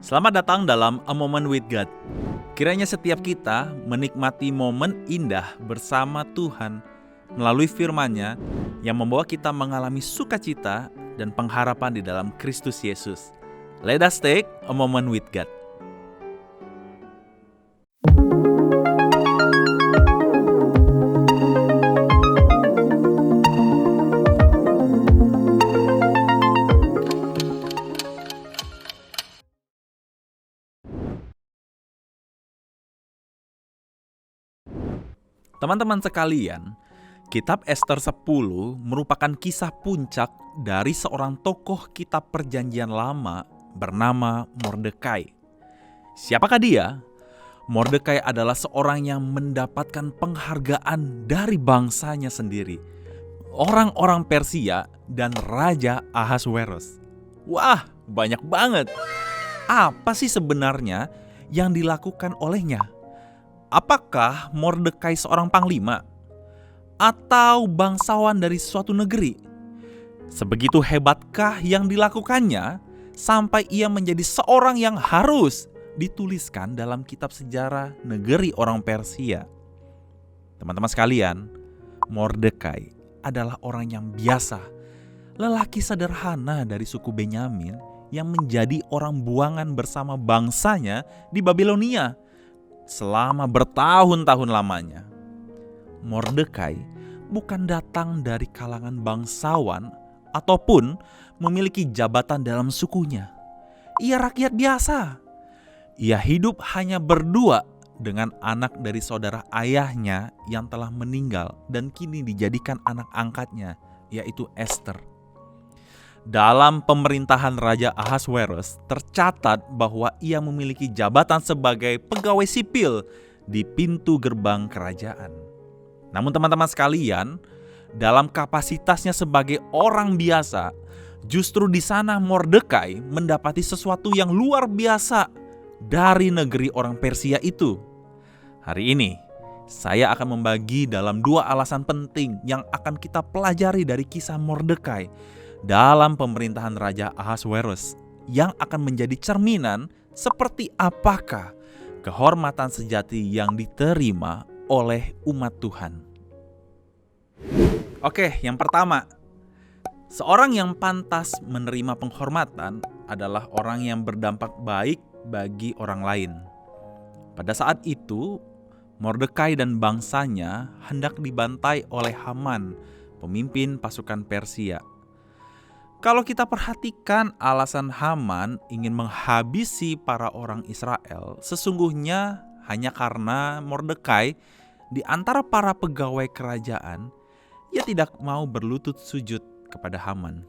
Selamat datang dalam A Moment with God. Kiranya setiap kita menikmati momen indah bersama Tuhan melalui firman-Nya yang membawa kita mengalami sukacita dan pengharapan di dalam Kristus Yesus. Let us take a moment with God. Teman-teman sekalian, Kitab Ester 10 merupakan kisah puncak dari seorang tokoh kitab Perjanjian Lama bernama Mordekai. Siapakah dia? Mordekai adalah seorang yang mendapatkan penghargaan dari bangsanya sendiri, orang-orang Persia dan Raja Ahasweros. Wah, banyak banget. Apa sih sebenarnya yang dilakukan olehnya? Apakah Mordekai seorang panglima? Atau bangsawan dari suatu negeri? Sebegitu hebatkah yang dilakukannya sampai ia menjadi seorang yang harus dituliskan dalam kitab sejarah negeri orang Persia? Teman-teman sekalian, Mordekai adalah orang yang biasa, lelaki sederhana dari suku Benyamin yang menjadi orang buangan bersama bangsanya di Babilonia selama bertahun-tahun lamanya. Mordekai bukan datang dari kalangan bangsawan ataupun memiliki jabatan dalam sukunya. Ia rakyat biasa. Ia hidup hanya berdua dengan anak dari saudara ayahnya yang telah meninggal dan kini dijadikan anak angkatnya, yaitu Ester. Dalam pemerintahan Raja Ahasweros tercatat bahwa ia memiliki jabatan sebagai pegawai sipil di pintu gerbang kerajaan. Namun teman-teman sekalian, dalam kapasitasnya sebagai orang biasa, justru di sana Mordekai mendapati sesuatu yang luar biasa dari negeri orang Persia itu. Hari ini, saya akan membagi dalam 2 alasan penting yang akan kita pelajari dari kisah Mordekai dalam pemerintahan Raja Ahasweros yang akan menjadi cerminan seperti apakah kehormatan sejati yang diterima oleh umat Tuhan. Oke, yang pertama, seorang yang pantas menerima penghormatan adalah orang yang berdampak baik bagi orang lain. Pada saat itu, Mordekai dan bangsanya hendak dibantai oleh Haman, pemimpin pasukan Persia. Kalau kita perhatikan alasan Haman ingin menghabisi para orang Israel, sesungguhnya hanya karena Mordekai di antara para pegawai kerajaan, ia tidak mau berlutut sujud kepada Haman.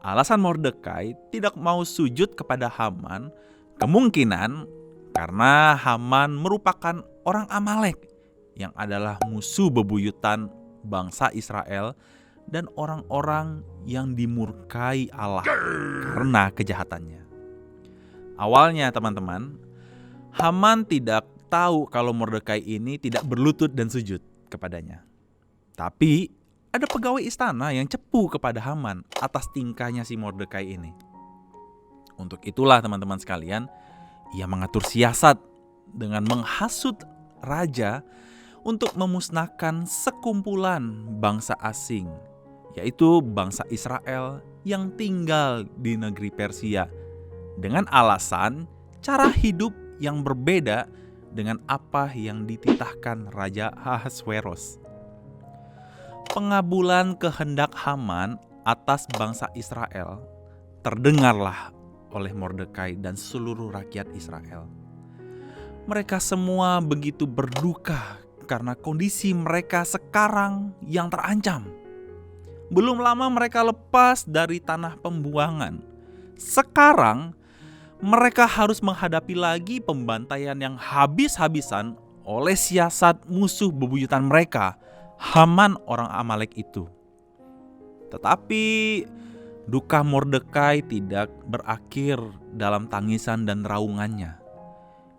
Alasan Mordekai tidak mau sujud kepada Haman kemungkinan karena Haman merupakan orang Amalek yang adalah musuh bebuyutan bangsa Israel dan orang-orang yang dimurkai Allah karena kejahatannya. Awalnya teman-teman, Haman tidak tahu kalau Mordekai ini tidak berlutut dan sujud kepadanya. Tapi ada pegawai istana yang cepu kepada Haman atas tingkahnya si Mordekai ini. Untuk itulah teman-teman sekalian, ia mengatur siasat dengan menghasut raja untuk memusnahkan sekumpulan bangsa asing, yaitu bangsa Israel yang tinggal di negeri Persia, dengan alasan cara hidup yang berbeda dengan apa yang dititahkan Raja Ahasweros. Pengabulan kehendak Haman atas bangsa Israel terdengarlah oleh Mordekai dan seluruh rakyat Israel. Mereka semua begitu berduka karena kondisi mereka sekarang yang terancam. Belum lama mereka lepas dari tanah pembuangan. Sekarang mereka harus menghadapi lagi pembantaian yang habis-habisan oleh siasat musuh bebuyutan mereka, Haman orang Amalek itu. Tetapi duka Mordekai tidak berakhir dalam tangisan dan raungannya.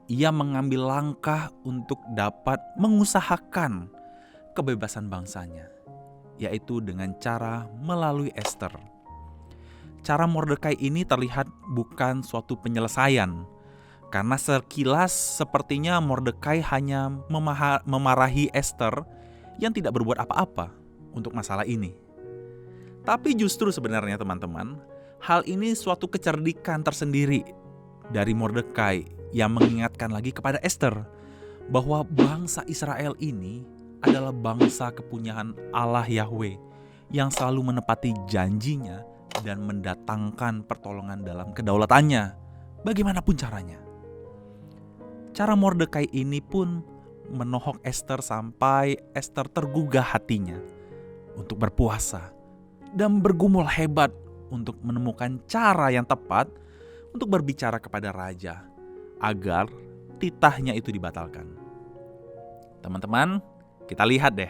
Ia mengambil langkah untuk dapat mengusahakan kebebasan bangsanya, yaitu dengan cara melalui Ester. cara Mordekai ini terlihat bukan suatu penyelesaian, karena sekilas sepertinya Mordekai hanya memarahi Ester yang tidak berbuat apa-apa untuk masalah ini. Tapi justru sebenarnya teman-teman, hal ini suatu kecerdikan tersendiri dari Mordekai yang mengingatkan lagi kepada Ester bahwa bangsa Israel ini adalah bangsa kepunyaan Allah Yahweh yang selalu menepati janjinya dan mendatangkan pertolongan dalam kedaulatannya, bagaimanapun caranya. Cara Mordekai ini pun menohok Ester sampai Ester tergugah hatinya untuk berpuasa dan bergumul hebat untuk menemukan cara yang tepat untuk berbicara kepada raja agar titahnya itu dibatalkan. Teman-teman, kita lihat deh.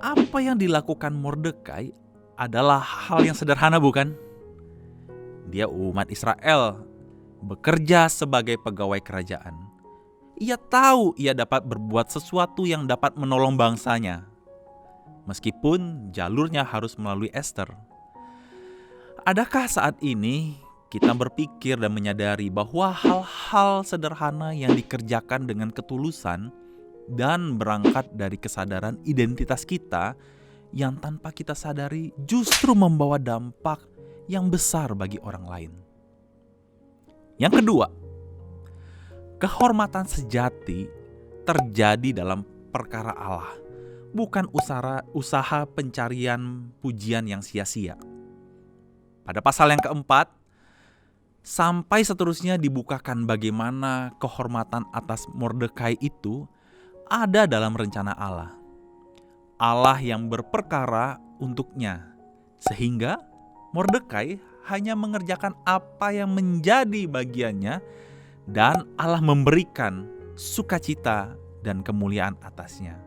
Apa yang dilakukan Mordekai adalah hal yang sederhana, bukan? Dia umat Israel, bekerja sebagai pegawai kerajaan. Ia tahu ia dapat berbuat sesuatu yang dapat menolong bangsanya, meskipun jalurnya harus melalui Ester. Adakah saat ini kita berpikir dan menyadari bahwa hal-hal sederhana yang dikerjakan dengan ketulusan dan berangkat dari kesadaran identitas kita yang tanpa kita sadari justru membawa dampak yang besar bagi orang lain? Yang kedua, kehormatan sejati terjadi dalam perkara Allah, bukan usaha pencarian pujian yang sia-sia. Pada pasal yang keempat, sampai seterusnya dibukakan bagaimana kehormatan atas Mordekai itu ada dalam rencana Allah. Allah yang berperkara untuknya, sehingga Mordekai hanya mengerjakan apa yang menjadi bagiannya dan Allah memberikan sukacita dan kemuliaan atasnya.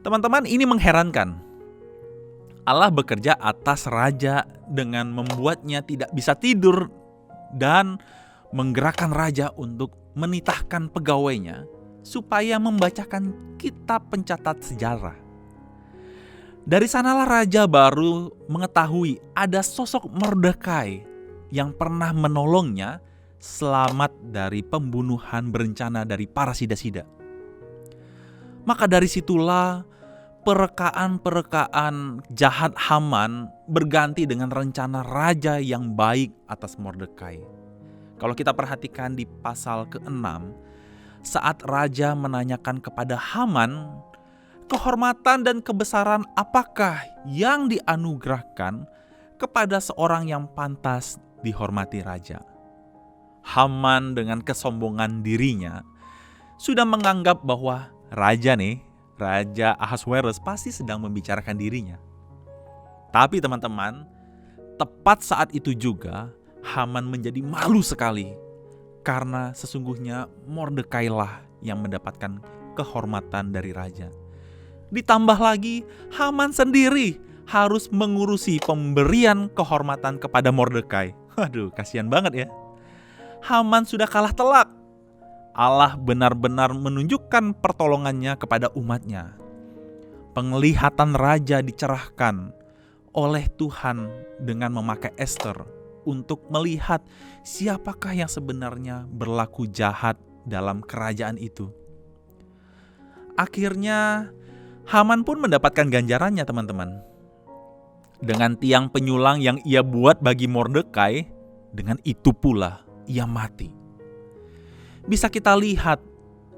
Teman-teman, ini mengherankan. Allah bekerja atas raja dengan membuatnya tidak bisa tidur dan menggerakkan raja untuk menitahkan pegawainya supaya membacakan kitab pencatat sejarah. Dari sanalah raja baru mengetahui ada sosok Mordekai yang pernah menolongnya selamat dari pembunuhan berencana dari para sida-sida. Maka dari situlah perekaan jahat Haman berganti dengan rencana raja yang baik atas Mordekai. Kalau kita perhatikan di pasal ke-6, saat raja menanyakan kepada Haman, kehormatan dan kebesaran apakah yang dianugerahkan kepada seorang yang pantas dihormati raja? Haman dengan kesombongan dirinya sudah menganggap bahwa Raja Ahasweros pasti sedang membicarakan dirinya. Tapi teman-teman, tepat saat itu juga Haman menjadi malu sekali karena sesungguhnya Mordekai lah yang mendapatkan kehormatan dari raja. Ditambah lagi Haman sendiri harus mengurusi pemberian kehormatan kepada Mordekai. Aduh, kasihan banget ya. Haman sudah kalah telak. Allah benar-benar menunjukkan pertolongannya kepada umatnya. Penglihatan raja dicerahkan oleh Tuhan dengan memakai Ester untuk melihat siapakah yang sebenarnya berlaku jahat dalam kerajaan itu. Akhirnya Haman pun mendapatkan ganjarannya, teman-teman. Dengan tiang penyulang yang ia buat bagi Mordekai, dengan itu pula ia mati. Bisa kita lihat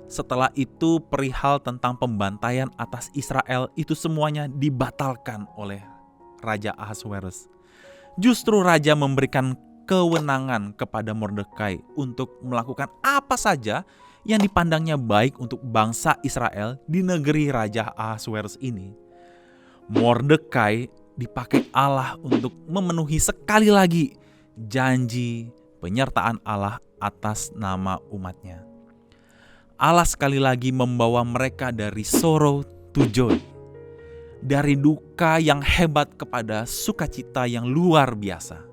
setelah itu perihal tentang pembantaian atas Israel itu semuanya dibatalkan oleh Raja Ahasweros. Justru raja memberikan kewenangan kepada Mordekai untuk melakukan apa saja yang dipandangnya baik untuk bangsa Israel di negeri Raja Ahasweros ini. Mordekai dipakai Allah untuk memenuhi sekali lagi janji penyertaan Allah atas nama umatnya. Allah sekali lagi membawa mereka dari sorrow to joy, dari duka yang hebat kepada sukacita yang luar biasa.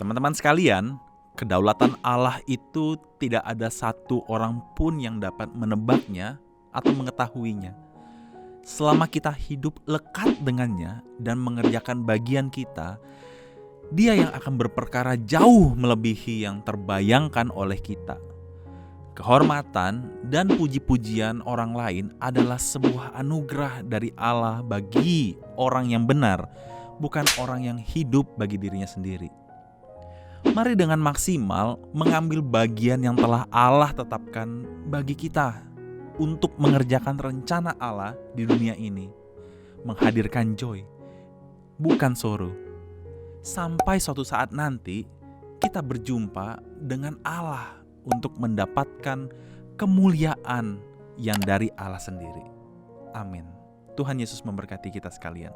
Teman-teman sekalian, kedaulatan Allah itu tidak ada satu orang pun yang dapat menebaknya atau mengetahuinya. selama kita hidup lekat dengannya dan mengerjakan bagian kita, Dia yang akan berperkara jauh melebihi yang terbayangkan oleh kita. Kehormatan dan puji-pujian orang lain adalah sebuah anugerah dari Allah bagi orang yang benar, bukan orang yang hidup bagi dirinya sendiri. Mari dengan maksimal mengambil bagian yang telah Allah tetapkan bagi kita untuk mengerjakan rencana Allah di dunia ini, menghadirkan joy, bukan sorrow. Sampai suatu saat nanti kita berjumpa dengan Allah untuk mendapatkan kemuliaan yang dari Allah sendiri. Amin. Tuhan Yesus memberkati kita sekalian.